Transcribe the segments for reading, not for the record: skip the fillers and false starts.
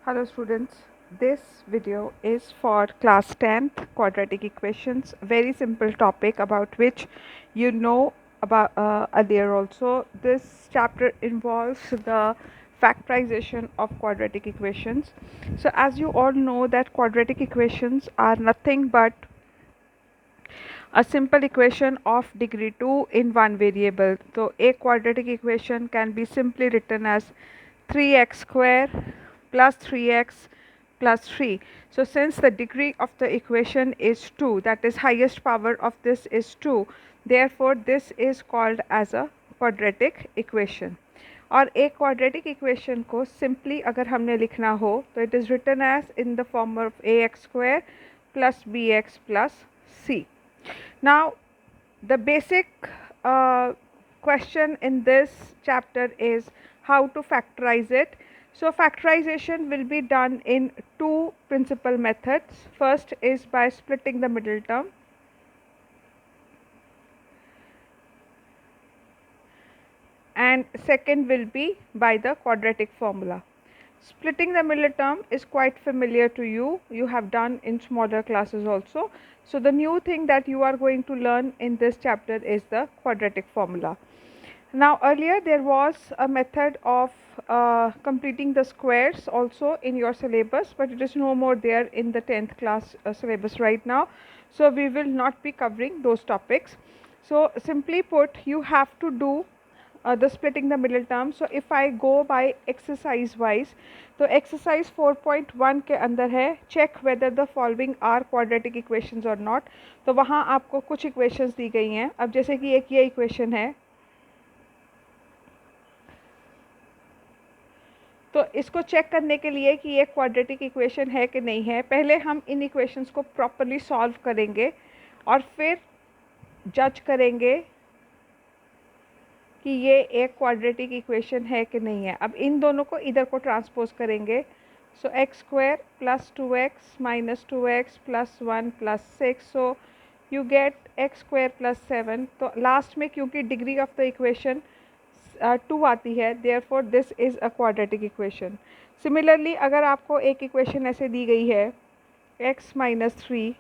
Hello students, this video is for class 10th quadratic equations, very simple topic about which you know about earlier also. This chapter involves the factorization of quadratic equations. So as you all know that quadratic equations are nothing but a simple equation of degree 2 in one variable. So a quadratic equation can be simply written as 3x square plus 3x plus 3. So since the degree of the equation is 2, that is highest power of this is 2, therefore this is called as a quadratic equation. और एक quadratic equation को simply अगर हमने लिखना हो तो it is written as in the form of a x square plus b x plus c. Now, the basic question in this chapter is how to factorize it. So, factorization will be done in two principal methods. First is by splitting the middle term, and second will be by the quadratic formula. Splitting the middle term is quite familiar to you. You have done in smaller classes also. So the new thing that you are going to learn in this chapter is the quadratic formula. Now earlier there was a method of completing the squares also in your syllabus, but it is no more there in the 10th class syllabus right now. So we will not be covering those topics. So simply put, you have to do the splitting the middle term. So if I go by exercise wise, तो exercise 4.1 के अंदर है check whether the following are quadratic equations or not. तो वहाँ आपको कुछ equations दी गई हैं. अब जैसे कि एक ये equation है, तो इसको चेक करने के लिए कि ये क्वाड्रेटिक इक्वेशन है कि नहीं है, पहले हम इन इक्वेशंस को प्रॉपर्ली सॉल्व करेंगे और फिर जज करेंगे कि ये एक क्वाड्रेटिक इक्वेशन है कि नहीं है. अब इन दोनों को इधर को ट्रांसपोज करेंगे. So x square plus 2x minus 2x plus 1 plus 6, so you get x square plus 7. तो लास्ट में क्योंकि डिग्री ऑफ द इक्वेशन 2 आती है, therefore this is a quadratic equation. Similarly अगर आपको एक इक्वेशन ऐसे दी गई है x minus 3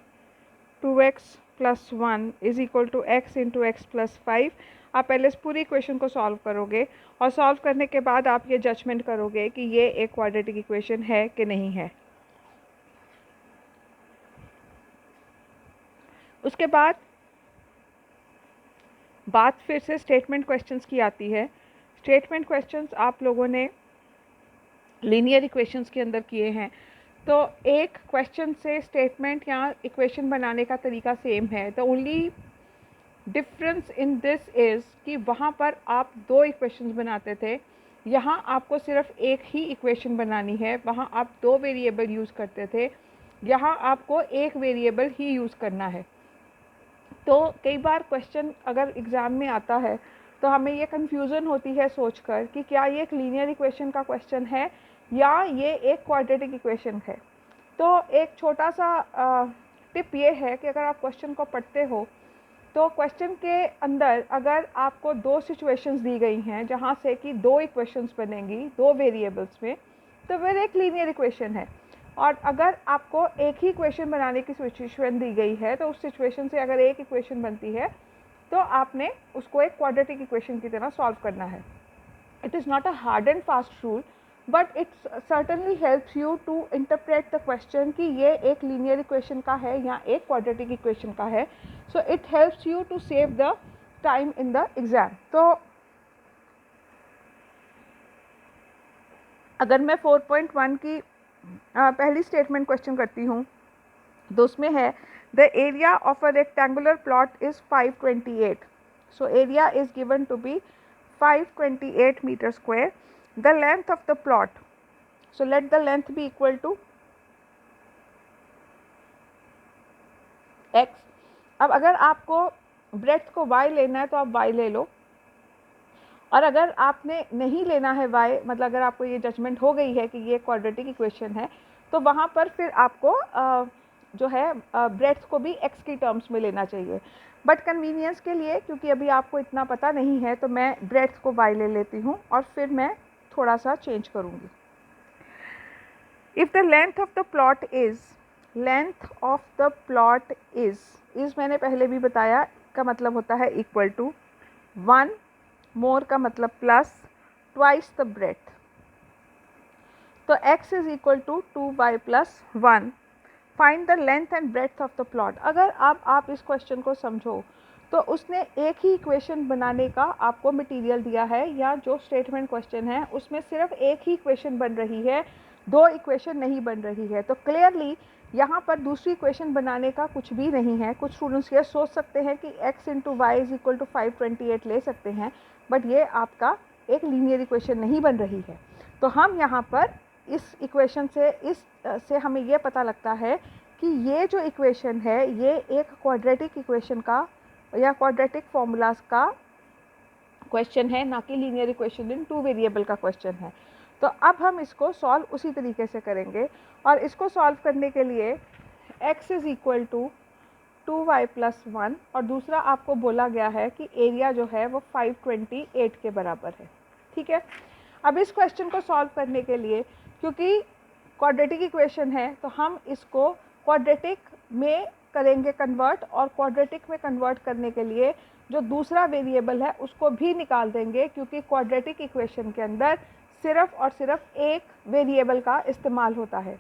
2x plus 1 is equal to x into x plus 5, आप पहले इस पूरी इक्वेशन को सॉल्व करोगे और सॉल्व करने के बाद आप ये जजमेंट करोगे कि ये एक क्वाड्रेटिक इक्वेशन है कि नहीं है. उसके बाद बात फिर से स्टेटमेंट क्वेश्चंस की आती है. स्टेटमेंट क्वेश्चंस आप लोगों ने लीनियर इक्वेशंस के अंदर किए हैं, तो एक क्वेश्चन से स्टेटमेंट या इक्वेशन बनाने का तरीका सेम है. The only difference in this is कि वहाँ पर आप दो इक्वेशंस बनाते थे, यहाँ आपको सिर्फ एक ही इक्वेशन बनानी है. वहाँ आप दो वेरिएबल यूज़ करते थे, यहाँ आपको एक वेरिएबल ही यूज़ करना है. तो कई बार क्वेश्चन अगर एग्ज़ाम में आता है तो हमें ये कन्फ्यूज़न होती है सोचकर कि क्या ये एक लीनियर इक्वेशन का क्वेश्चन है या ये एक क्वाड्रेटिक इक्वेशन है. तो एक छोटा सा टिप ये है कि अगर आप क्वेश्चन को पढ़ते हो तो क्वेश्चन के अंदर अगर आपको दो सिचुएशंस दी गई हैं जहाँ से कि दो इक्वेशंस बनेंगी दो वेरिएबल्स में, तो फिर एक लीनियर इक्वेशन है. और अगर आपको एक ही इक्वेशन बनाने की सिचुएशन दी गई है तो उस सिचुएशन से अगर एक इक्वेशन बनती है तो आपने उसको एक क्वाड्रेटिक इक्वेशन की तरह सॉल्व करना है. It is not a hard and fast rule, but it certainly helps you to interpret the question कि ये एक लीनियर इक्वेशन का है या एक क्वाड्रेटिक इक्वेशन का है. So it helps you to save the time in the exam. तो अगर मैं 4.1 की पहली स्टेटमेंट क्वेश्चन करती हूँ तो उसमें है the area of a rectangular plot is 528. So area is given to be 528 metre square. The length of the plot, so let the length be equal to x. अब अगर आपको ब्रेड्थ को y लेना है तो आप y ले लो, और अगर आपने नहीं लेना है y, मतलब अगर आपको ये जजमेंट हो गई है कि ये क्वाड्रेटिक इक्वेशन है, तो वहाँ पर फिर आपको जो है ब्रेड्थ को भी x की टर्म्स में लेना चाहिए. बट कन्वीनियंस के लिए, क्योंकि अभी आपको इतना पता नहीं है, तो मैं ब्रेड्थ को y ले लेती हूँ और फिर मैं थोड़ा सा चेंज करूँगी. If the length of the plot is, length of the plot is मैंने पहले भी बताया का मतलब होता है इक्वल टू 1, मोर का मतलब प्लस, ट्वाइस द ब्रेथ। तो x is equal to 2y plus 1। Find the length and breadth of the plot. अगर आप इस क्वेश्चन को समझो तो उसने एक ही इक्वेशन बनाने का आपको मटेरियल दिया है, या जो स्टेटमेंट क्वेश्चन है उसमें सिर्फ एक ही इक्वेशन बन रही है, दो इक्वेशन नहीं बन रही है। तो क्लियरली यहाँ पर दूसरी इक्वेशन बनाने का कुछ भी नहीं है। कुछ स्टूडेंट्स ये सोच सकते हैं कि x into y is equal to 528 ले सकते हैं, बट ये आपका एक लीनियर इक्वेशन नहीं बन रही है। तो हम यहाँ पर इस इक्वेशन से हमें ये पता लगता है कि ये जो इक्वेशन है ये एक क्वाड्रेटिक इक्वेशन का या क्वाड्रेटिक फॉर्मूलाज का क्वेश्चन है, ना कि लीनियर इक्वेशन इन 2 वेरिएबल का क्वेश्चन है। तो अब हम इसको सॉल्व उसी तरीके से करेंगे, और इसको सॉल्व करने के लिए x is equal to 2y plus 1, और दूसरा आपको बोला गया है कि एरिया जो है वो 528 के बराबर है। ठीक है, अब इस क्वेश्चन को सॉल्व करने के लिए, क्योंकि क्वाड्रेटिक इक्वेशन है, तो हम इसको क्वाड्रेटिक में करेंगे कन्वर्ट, और क्वाड्रेटिक में कन्वर्ट करने के लिए जो दूसरा वेरिएबल है उसको भी निकाल देंगे, क्योंकि क्वाड्रेटिक इक्वेशन के अंदर सिर्फ और सिर्फ एक वेरिएबल का इस्तेमाल होता है।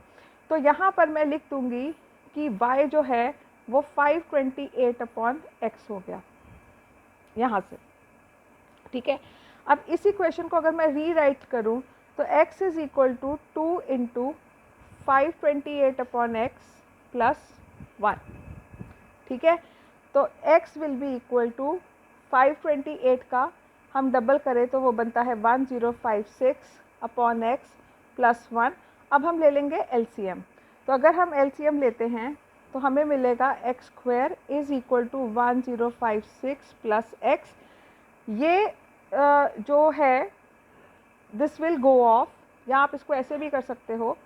तो यहाँ पर मैं लिख दूँगी कि y जो है वो 528 अपॉन x हो गया यहाँ से। ठीक है, अब इस इक्वेशन को अगर मैं रीराइट करूँ तो x is equal to 2 into 528 upon x plus 1। ठीक है, तो x will be equal to 528 का हम डबल करें तो वो बनता है 1056 अपॉन x प्लस 1। अब हम ले लेंगे LCM। तो अगर हम LCM लेते हैं तो हमें मिलेगा x square is equal to 1056 plus x। ये जो है दिस विल गो ऑफ, या आप इसको ऐसे भी कर सकते हो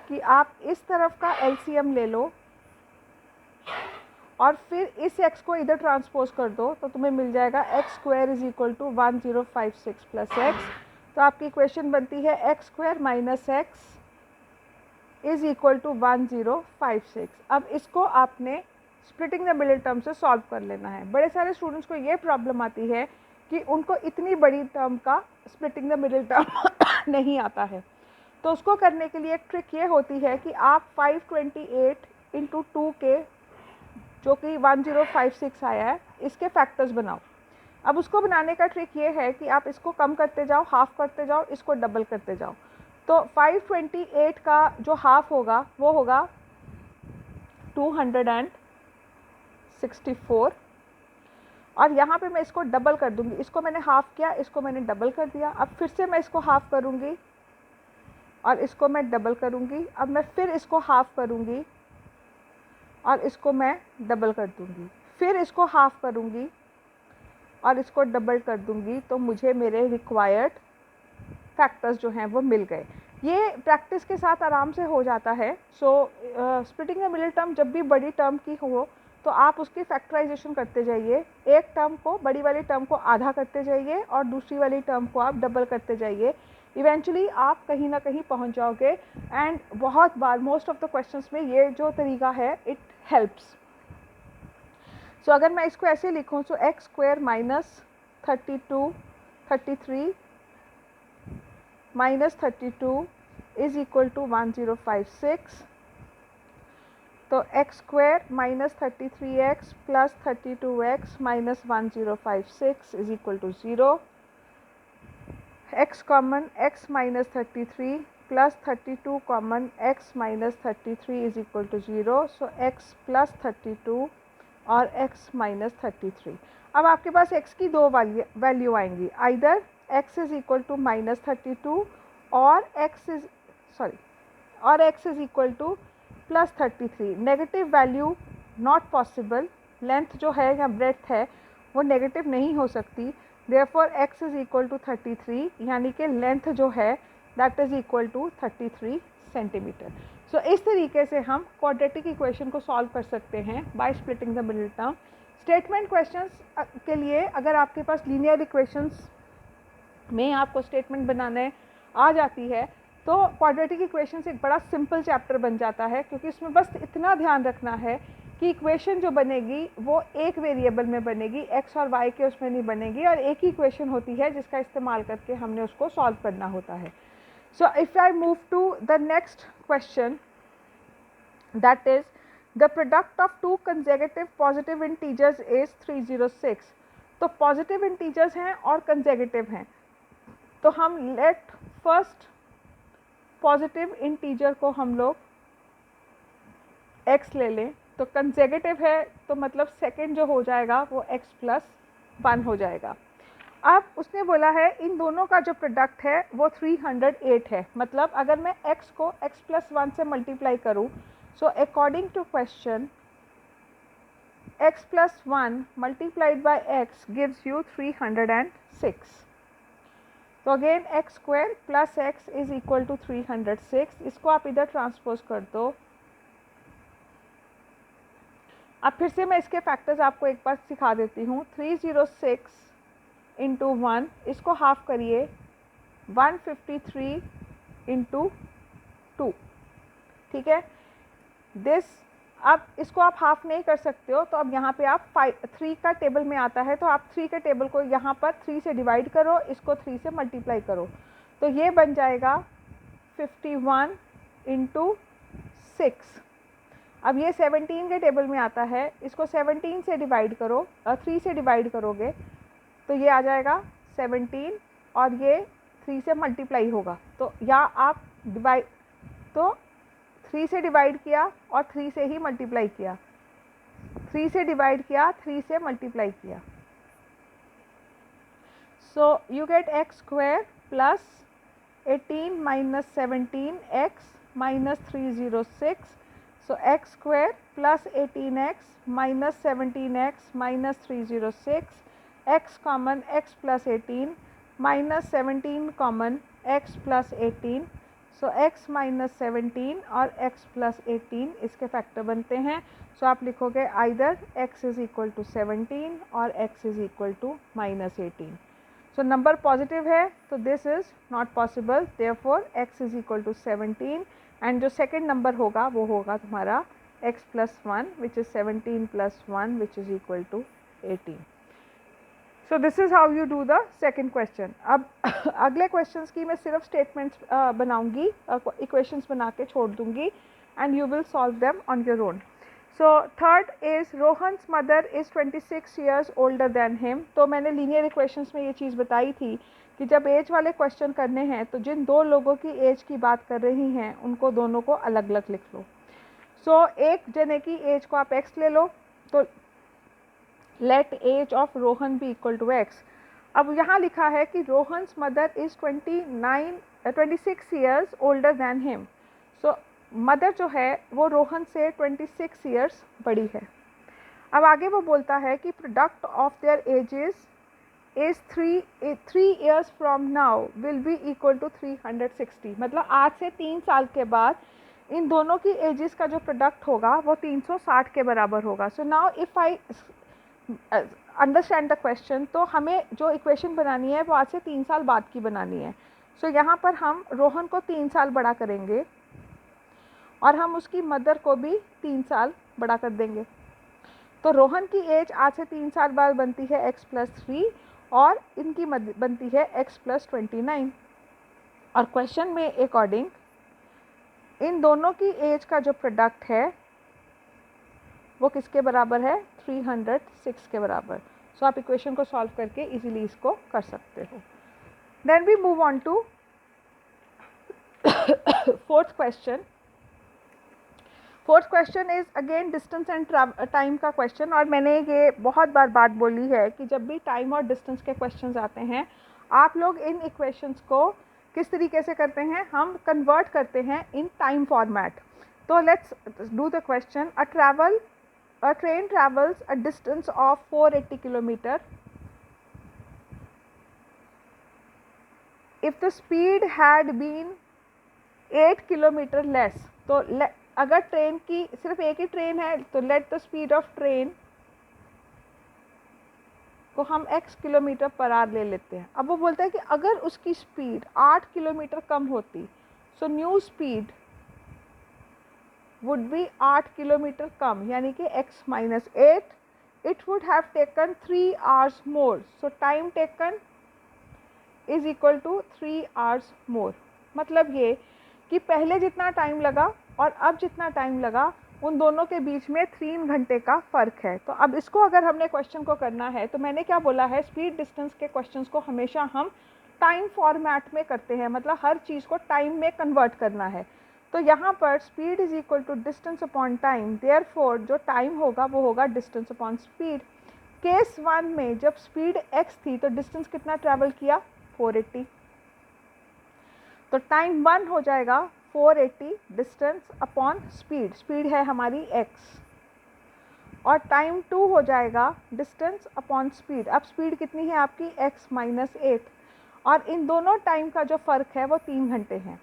कि आप इस तरफ का LCM ले लो और फिर इस x को इधर ट्रांसपोज कर दो, तो तुम्हें मिल जाएगा x square is equal to 1056 plus x। तो आपकी इक्वेशन बनती है x square minus x is equal to 1056। अब इसको आपने स्प्लिटिंग द मिडिल टर्म से सॉल्व कर लेना है। बड़े सारे स्टूडेंट्स को ये प्रॉब्लम आती है कि उनको इतनी बड़ी टर्म का स्प्लिटिंग द मिडिल टर्म नहीं आता है। तो उसको करने के लिए एक ट्रिक ये होती है कि आप 528 इंटू 2 के, जो कि 1056 आया है, इसके फैक्टर्स बनाओ। अब उसको बनाने का ट्रिक ये है कि आप इसको कम करते जाओ, हाफ करते जाओ, इसको डबल करते जाओ। तो 528 का जो हाफ होगा वो होगा 264, और यहाँ पे मैं इसको डबल कर दूँगी। इसको मैंने हाफ़ किया, इसको मैंने डबल कर दिया। अब फिर से मैं इसको हाफ़ करूँगी और इसको मैं डबल करूँगी। अब मैं फिर इसको हाफ़ करूँगी और इसको मैं डबल कर दूँगी, फिर इसको हाफ़ करूँगी और इसको डबल कर दूँगी। तो मुझे मेरे रिक्वायर्ड फैक्टर्स जो हैं वो मिल गए। ये प्रैक्टिस के साथ आराम से हो जाता है। सो स्प्लिटिंग द मिडिल टर्म जब भी बड़ी टर्म की हो तो आप उसकी फैक्टराइजेशन करते जाइए। एक टर्म को, बड़ी वाली टर्म को आधा करते जाइए और दूसरी वाली टर्म को आप डबल करते जाइए। इवेंचुअली आप कहीं ना कहीं पहुंच जाओगे। एंड बहुत बार मोस्ट ऑफ द क्वेश्चंस में ये जो तरीका है इट हेल्प्स। सो अगर मैं इसको ऐसे लिखूं, so x square minus 33 minus 32 is equal to 1056। तो x square minus 33x plus 32x minus 1056 is equal to 0। x common, x minus 33 plus 32 common, x minus 33 is equal to 0। So x प्लस 32 और x minus 33। अब आपके पास x की दो value आएंगी, either x is equal to minus 32 और x is equal to plus 33। Negative value not possible. Length जो है या ब्रेथ है वो नेगेटिव नहीं हो सकती। Therefore x is equal to 33, यानी कि लेंथ जो है that is equal to 33 centimetre. So इस तरीके से हम क्वाड्रेटिक इक्वेशन को सॉल्व कर सकते हैं by splitting the middle term. Statement questions के लिए अगर आपके पास लीनियर इक्वेशंस में आपको स्टेटमेंट बनाने आ जाती है तो क्वाड्रेटिक इक्वेशन एक बड़ा सिंपल चैप्टर बन जाता है, क्योंकि इसमें बस इतना ध्यान रखना है कि इक्वेशन जो बनेगी वो एक वेरिएबल में बनेगी, एक्स और वाई के उसमें नहीं बनेगी, और एक ही इक्वेशन होती है जिसका इस्तेमाल करके हमने उसको सॉल्व करना होता है. So if I move to the next question, that is the product of two consecutive positive integers is 306. तो पॉजिटिव इंटीजर्स हैं और कंसेक्यूटिव हैं, तो हम लेट फर्स्ट पॉजिटिव इंटीजर को हम लोग x ले लें. तो कंसेक्यूटिव है तो मतलब सेकंड जो हो जाएगा वो x प्लस 1 हो जाएगा. अब उसने बोला है इन दोनों का जो प्रोडक्ट है वो 308 है. मतलब अगर मैं x को x प्लस 1 से मल्टीप्लाई करूँ, so according to question x plus 1 multiplied by x gives you 306. तो again x square plus x is equal to 306. इसको आप इधर ट्रांसपोज कर दो. अब फिर से मैं इसके फैक्टर्स आपको एक बार सिखा देती हूँ. 306 इंटू 1, इसको हाफ करिए, 153 इंटू 2. ठीक है. दिस, अब इसको आप हाफ नहीं कर सकते हो, तो अब यहाँ पे आप 3 का टेबल में आता है, तो आप 3 के टेबल को यहाँ पर 3 से डिवाइड करो, इसको 3 से मल्टीप्लाई करो, तो ये बन जाएगा 51 इंटू 6. अब ये 17 के टेबल में आता है, इसको 17 से डिवाइड करो, 3 से डिवाइड करोगे तो ये आ जाएगा 17, और ये 3 से मल्टीप्लाई होगा. तो या आप डिवाइड, तो 3 से डिवाइड किया और 3 से ही मल्टीप्लाई किया, 3 से डिवाइड किया, 3 से मल्टीप्लाई किया. सो you get x square plus 18 minus 17 x minus 306. So x square plus 18x minus 17x minus 306. X common x plus 18 minus 17 common x plus 18. So x minus 17 और x plus 18 इसके factor बनते हैं. So आप लिखोगे either x is equal to 17 और x is equal to minus 18. So number positive है तो this is not possible, therefore x is equal to 17, and जो सेकेंड नंबर होगा वो होगा तुम्हारा x plus 1 which is 17 plus 1 which is equal to 18. So this is how you do the second question. अब अगले questions की मैं सिर्फ स्टेटमेंट्स बनाऊंगी, इक्वेशंस बना के छोड़ दूंगी, and you will solve them on your own. So third is Rohan's mother is 26 years older than him. तो मैंने लीनियर इक्वेशंस में ये चीज़ बताई थी कि जब एज वाले क्वेश्चन करने हैं तो जिन दो लोगों की एज की बात कर रही हैं उनको दोनों को अलग अलग लिख लो. सो एक जने की एज को आप x ले लो, तो let age of Rohan be equal to x. अब यहाँ लिखा है कि Rohan's mother is 26 years older than him. So mother जो है वो रोहन से 26 ईयर्स बड़ी है. अब आगे वो बोलता है कि product of their ages is 3 years from now will be equal to 360. मतलब आज से 3 साल के बाद इन दोनों की एजेस का जो प्रोडक्ट होगा वो 360 के बराबर होगा. So now if I understand the question, तो हमें जो इक्वेशन बनानी है वो आज से 3 साल बाद की बनानी है. सो यहाँ पर हम रोहन को 3 साल बड़ा करेंगे और हम उसकी मदर को भी 3 साल बड़ा कर देंगे. तो रोहन की एज आज से 3 साल बाद बनती है x प्लस 3 और इनकी बनती है x प्लस 29. और क्वेश्चन में अकॉर्डिंग इन दोनों की एज का जो प्रोडक्ट है वो किसके बराबर है? 306 के बराबर. सो आप इक्वेशन को सॉल्व करके इजीली इसको कर सकते हो. Then we move on to fourth question. Fourth question is again distance and time का क्वेश्चन. और मैंने ये बहुत बार बात बोली है कि जब भी टाइम और डिस्टेंस के क्वेश्चंस आते हैं आप लोग इन इक्वेशंस को किस तरीके से करते हैं? हम कन्वर्ट करते हैं इन टाइम फॉर्मेट. तो let's do the question. A train travels a distance of 480 kilometre. If the speed had been 8 kilometre less. तो अगर ट्रेन की सिर्फ एक ही ट्रेन है तो let the speed of train को हम x किलोमीटर पर आवर ले लेते हैं. अब वो बोलता है कि अगर उसकी स्पीड 8 किलोमीटर कम होती so new speed would be 8 kilometre कम, यानी कि x minus 8, it would have taken 3 hours more, so time taken is equal to 3 hours more. मतलब ये कि पहले जितना टाइम लगा और अब जितना टाइम लगा उन दोनों के बीच में 3 घंटे का फ़र्क है। तो अब इसको अगर हमने क्वेश्चन को करना है तो मैंने क्या बोला है, स्पीड डिस्टेंस के क्वेश्चंस को हमेशा हम टाइम फॉर्मेट में करते हैं, मतलब हर चीज़ को टाइम में कन्वर्ट करना है। तो यहाँ पर speed is equal to distance upon time, therefore जो टाइम होगा वो होगा डिस्टेंस अपॉन स्पीड। केस 1 में जब स्पीड x थी तो डिस्टेंस कितना ट्रैवल किया, 480, तो टाइम 1 हो जाएगा 480 डिस्टेंस अपॉन स्पीड, स्पीड है हमारी x, और टाइम 2 हो जाएगा डिस्टेंस अपॉन स्पीड। अब स्पीड कितनी है आपकी, x माइनस 8, और इन दोनों टाइम का जो फ़र्क है वो 3 घंटे हैं।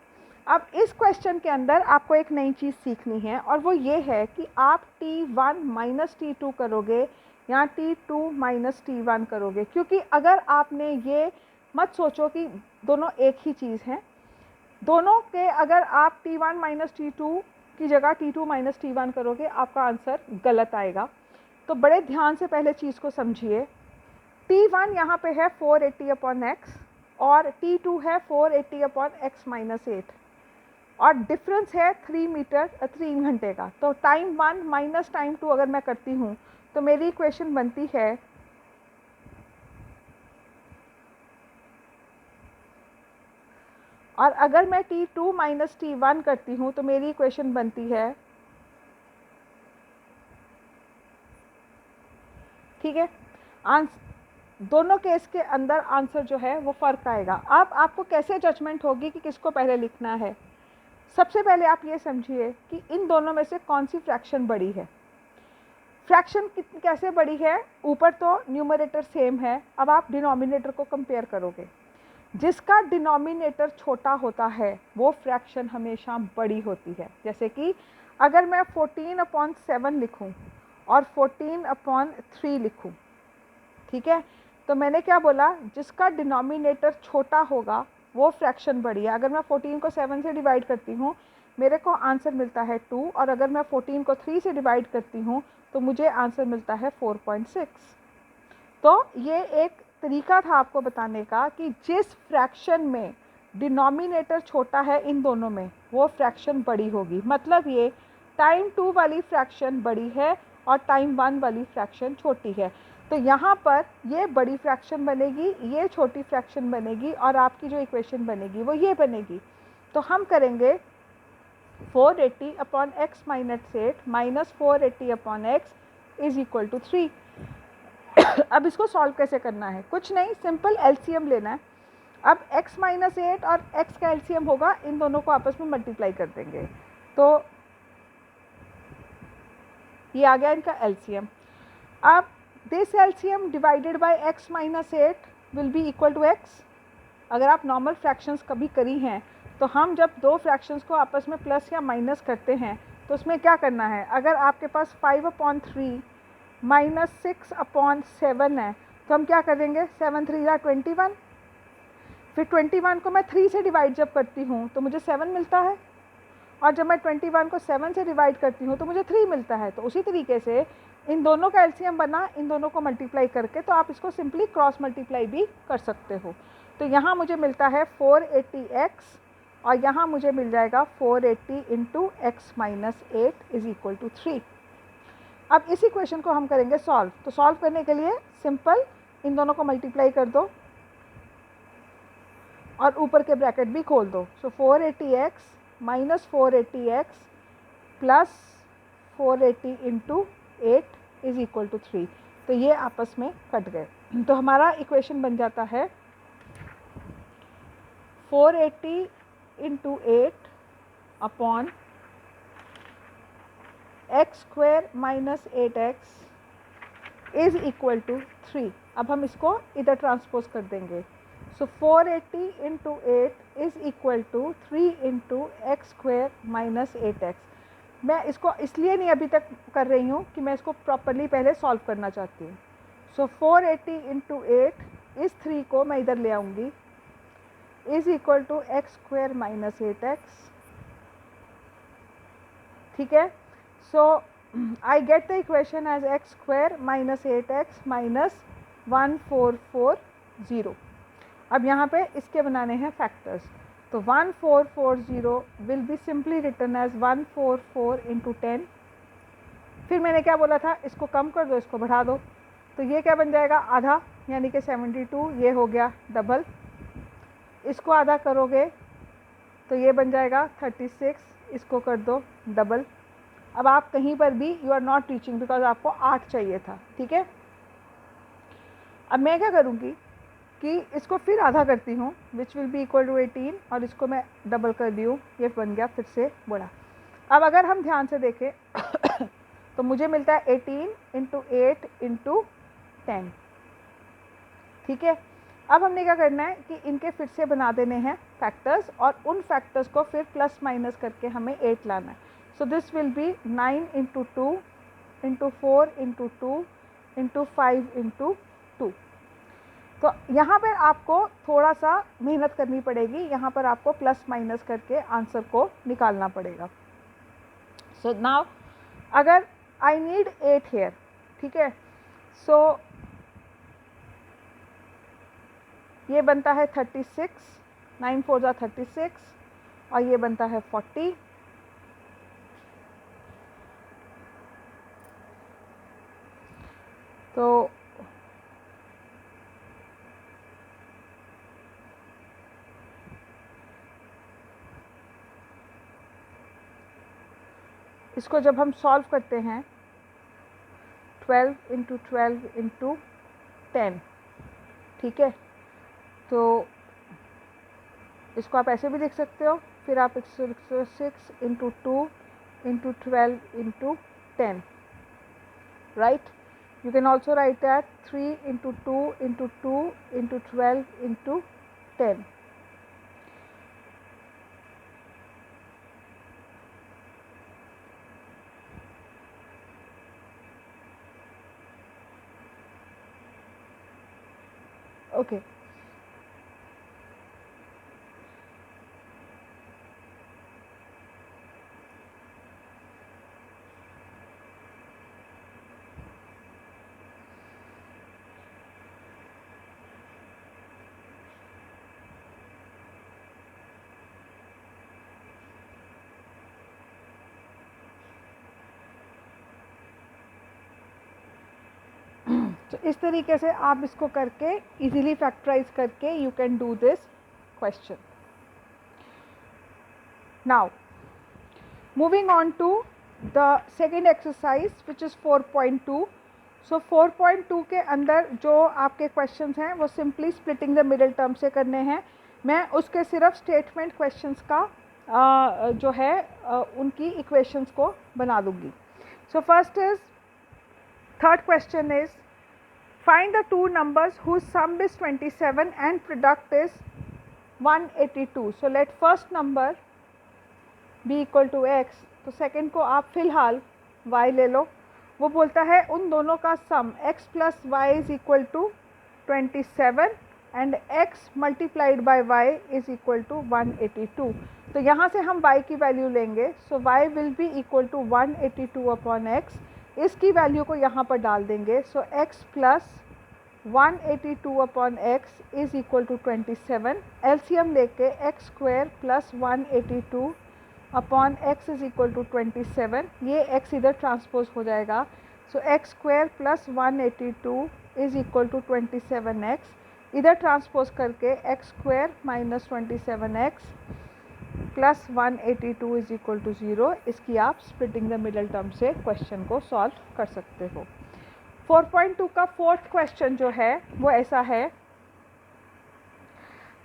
अब इस क्वेश्चन के अंदर आपको एक नई चीज़ सीखनी है, और वो ये है कि आप t1 माइनस t2 करोगे या t2 माइनस t1 करोगे, क्योंकि अगर आपने ये मत सोचो कि दोनों एक ही चीज़ हैं, दोनों के अगर आप t1 माइनस t2 की जगह t2 माइनस t1 करोगे आपका आंसर गलत आएगा। तो बड़े ध्यान से पहले चीज़ को समझिए। t1 यहाँ पे है 480 अपॉन x और t2 है 480 अपॉन x माइनस 8, और डिफरेंस है 3 घंटे का। तो टाइम 1 माइनस टाइम 2 अगर मैं करती हूँ तो मेरी इक्वेशन बनती है और अगर मैं t2 माइनस t1 करती हूँ तो मेरी इक्वेशन बनती है, ठीक है। दोनों केस के अंदर आंसर जो है वो फ़र्क आएगा। अब आपको कैसे जजमेंट होगी कि किसको पहले लिखना है, सबसे पहले आप ये समझिए कि इन दोनों में से कौन सी फ्रैक्शन बड़ी है। फ्रैक्शन कैसे बड़ी है, ऊपर तो न्यूमरेटर सेम है, अब आप डिनोमिनेटर को कंपेयर करोगे, जिसका डिनोमिनेटर छोटा होता है वो फ्रैक्शन हमेशा बड़ी होती है। जैसे कि अगर मैं 14 अपॉन 7 लिखूँ और 14 अपॉन 3 लिखूँ, ठीक है, तो मैंने क्या बोला, जिसका डिनोमिनेटर छोटा होगा वो फ्रैक्शन बड़ी है। अगर मैं 14 को 7 से डिवाइड करती हूँ मेरे को आंसर मिलता है 2, और अगर मैं 14 को 3 से डिवाइड करती हूँ तो मुझे आंसर मिलता है 4.6। तो ये एक तरीका था आपको बताने का कि जिस फ्रैक्शन में डिनोमिनेटर छोटा है इन दोनों में वो फ्रैक्शन बड़ी होगी। मतलब ये टाइम 2 वाली फ्रैक्शन बड़ी है और टाइम 1 वाली फ्रैक्शन छोटी है। तो यहाँ पर ये बड़ी फ्रैक्शन बनेगी, ये छोटी फ्रैक्शन बनेगी, और आपकी जो इक्वेशन बनेगी वो ये बनेगी। तो हम करेंगे 480 upon x minus 8 minus 480 upon x is equal to 3। अब इसको सॉल्व कैसे करना है, कुछ नहीं, सिंपल एलसीएम लेना है। अब x माइनस 8 और x का एलसीएम होगा, इन दोनों को आपस में मल्टीप्लाई कर देंगे, तो ये आ गया इनका एलसीएम। अब this LCM divided by x minus 8 will be equal to x। अगर आप नॉर्मल फ्रैक्शंस कभी करी हैं तो हम जब दो फ्रैक्शंस को आपस में प्लस या माइनस करते हैं तो उसमें क्या करना है, अगर आपके पास 5/3 माइनस 6/7 है तो हम क्या करेंगे, 7 3 या 21, फिर 21 को मैं 3 से डिवाइड जब करती हूँ तो मुझे 7 मिलता है, और जब मैं 21 को 7 से डिवाइड करती हूँ तो मुझे 3 मिलता है। तो उसी तरीके से इन दोनों का एलसीएम बना, इन दोनों को मल्टीप्लाई करके, तो आप इसको सिंपली क्रॉस मल्टीप्लाई भी कर सकते हो। तो यहाँ मुझे मिलता है 480x और यहाँ मुझे मिल जाएगा 480 into x minus 8 is equal to 3। अब इस इक्वेशन को हम करेंगे सॉल्व। तो सॉल्व करने के लिए सिंपल इन दोनों को मल्टीप्लाई कर दो और ऊपर के ब्रैकेट भी खोल दो। So 480x minus 480x plus 480 into 8 is equal to 3। तो ये आपस में कट गए। तो हमारा इक्वेशन बन जाता है 480 into 8 upon x square minus 8x is equal to 3। अब हम इसको इधर ट्रांसपोज कर देंगे। So 480 into 8 is equal to 3 into x square minus 8x। मैं इसको इसलिए नहीं अभी तक कर रही हूँ कि मैं इसको प्रॉपरली पहले सॉल्व करना चाहती हूँ। सो 480 इंटू 8 इस 3 को मैं इधर ले आऊँगी, is equal to x square minus 8x, ठीक है। So I get the equation as x square minus 8x minus 1440। अब यहाँ पे इसके बनाने हैं फैक्टर्स, तो 1440 will be simply written as 144 into 10। फिर मैंने क्या बोला था, इसको कम कर दो, इसको बढ़ा दो, तो ये क्या बन जाएगा, आधा, यानी कि 72, ये हो गया डबल। इसको आधा करोगे तो ये बन जाएगा 36, इसको कर दो डबल। अब आप कहीं पर भी you are not reaching because आपको 8 चाहिए था, ठीक है। अब मैं क्या करूँगी कि इसको फिर आधा करती हूँ, which will be equal to 18, और इसको मैं डबल कर दी हूँ, ये बन गया फिर से बड़ा। अब अगर हम ध्यान से देखें तो मुझे मिलता है 18 इंटू 8 इंटू 10, ठीक है। अब हमने क्या करना है कि इनके फिर से बना देने हैं फैक्टर्स, और उन फैक्टर्स को फिर प्लस माइनस करके हमें 8 लाना है। So this will be 9 into 2 into 4 into 2 into 5 into 2। तो यहाँ पर आपको थोड़ा सा मेहनत करनी पड़ेगी, यहाँ पर आपको प्लस माइनस करके आंसर को निकालना पड़ेगा। सो नाउ अगर आई नीड 8 हेयर, ठीक है, सो ये बनता है 36, 9 4 जा 36, और ये बनता है 40। तो इसको जब हम सॉल्व करते हैं 12 इंटू 12 इंटू 10, ठीक है, तो इसको आप ऐसे भी लिख सकते हो, फिर आप 6 into 2 into 12 into 10, right. You can also write that 3 into 2 into 2 into 12 into 10. Okay. तो इस तरीके से आप इसको करके इजीली फैक्टराइज करके you can do this question. Now moving on to the second exercise which is 4.2। So 4.2 के अंदर जो आपके क्वेश्चंस हैं वो simply splitting the middle term से करने हैं। मैं उसके सिर्फ स्टेटमेंट क्वेश्चंस का जो है उनकी इक्वेशंस को बना दूंगी। So first is, third question is find the two numbers whose sum is 27 and product is 182. So let first number be equal to x, तो सेकेंड को आप फिलहाल y ले लो। वो बोलता है उन दोनों का sum x plus y is equal to 27 and x multiplied by y is equal to 182। तो यहाँ से हम y की वैल्यू लेंगे, so y will be equal to 182 upon x। इसकी वैल्यू को यहाँ पर डाल देंगे, so x plus 182 upon x is equal to 27। LCM लेके x square plus 182 upon x is equal to 27, ये x इधर ट्रांसपोज हो जाएगा, so x square plus 182 is equal to 27x, इधर ट्रांसपोज करके x square minus 27x plus 182 is equal to 0। इसकी आप splitting the middle term से question को सॉल्व कर सकते हो। 4.2 का फोर्थ क्वेश्चन जो है वो ऐसा है,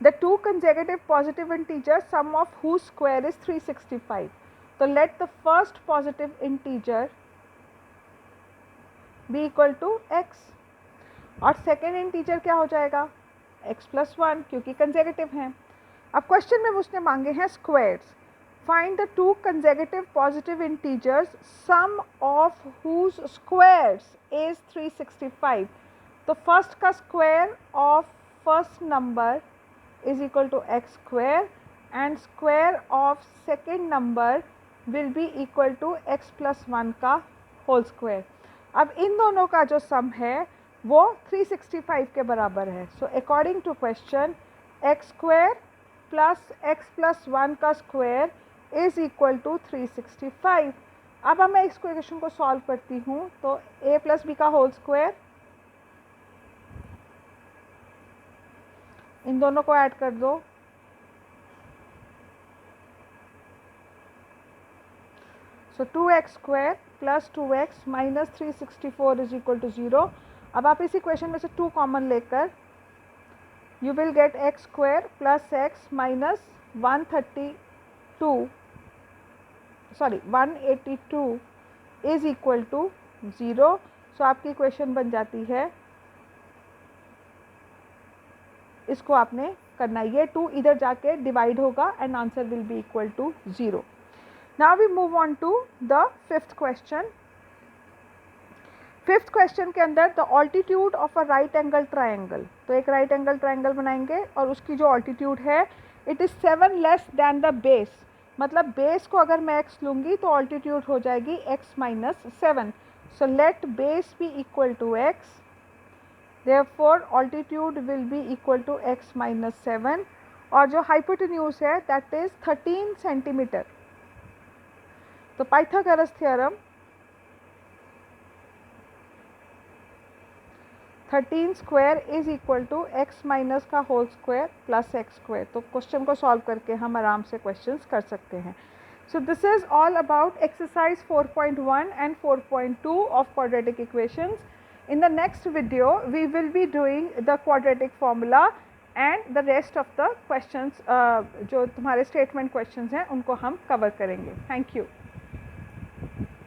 the two consecutive positive integer sum of whose square is 365। तो let the first positive integer be equal to x, और सेकेंड इंटीजर क्या हो जाएगा x प्लस 1, क्योंकि कंसेक्यूटिव हैं। अब क्वेश्चन में उसने मांगे हैं squares. Find the two consecutive positive integers sum of whose squares is 365। तो फर्स्ट का square of first number is equal to x square and square of second number will be equal to x plus 1 का whole square. अब इन दोनों का जो सम है वो 365 के बराबर है। So according to question x square plus x plus 1 का स्क्वायर इज इक्वल टू 365। अब मैं इस क्वेश्चन को सॉल्व करती हूँ तो a प्लस बी का होल स्क्वायर, इन दोनों को ऐड कर दो, so 2x square plus 2x minus 364 is equal to 0। अब आप इस इक्वेशन में से 2 कॉमन लेकर you will get x square plus x minus 182 is equal to 0। So आपकी इक्वेशन बन जाती है, इसको आपने करना है, ये 2 इधर जाके डिवाइड होगा and answer will be equal to 0। Now we move on to the fifth question. Fifth question के अंदर the altitude of a right angle triangle, तो एक राइट एंगल ट्रायंगल बनाएंगे और उसकी जो ऑल्टीट्यूड है it is 7 less than the base, मतलब बेस को अगर मैं x लूँगी तो ऑल्टीट्यूड हो जाएगी x minus 7। So let base be equal to x, therefore altitude will be equal to x minus 7 और जो हाइपोटेन्यूज है that is 13 सेंटीमीटर। तो Pythagoras theorem 13 square is equal to x minus का whole square plus x square. तो question को solve करके हम आराम से क्वेश्चंस कर सकते हैं। So this is all about exercise 4.1 and 4.2 of quadratic equations. In the next video, we will be doing the quadratic formula and the rest of the questions जो तुम्हारे statement questions हैं उनको हम cover करेंगे। Thank you.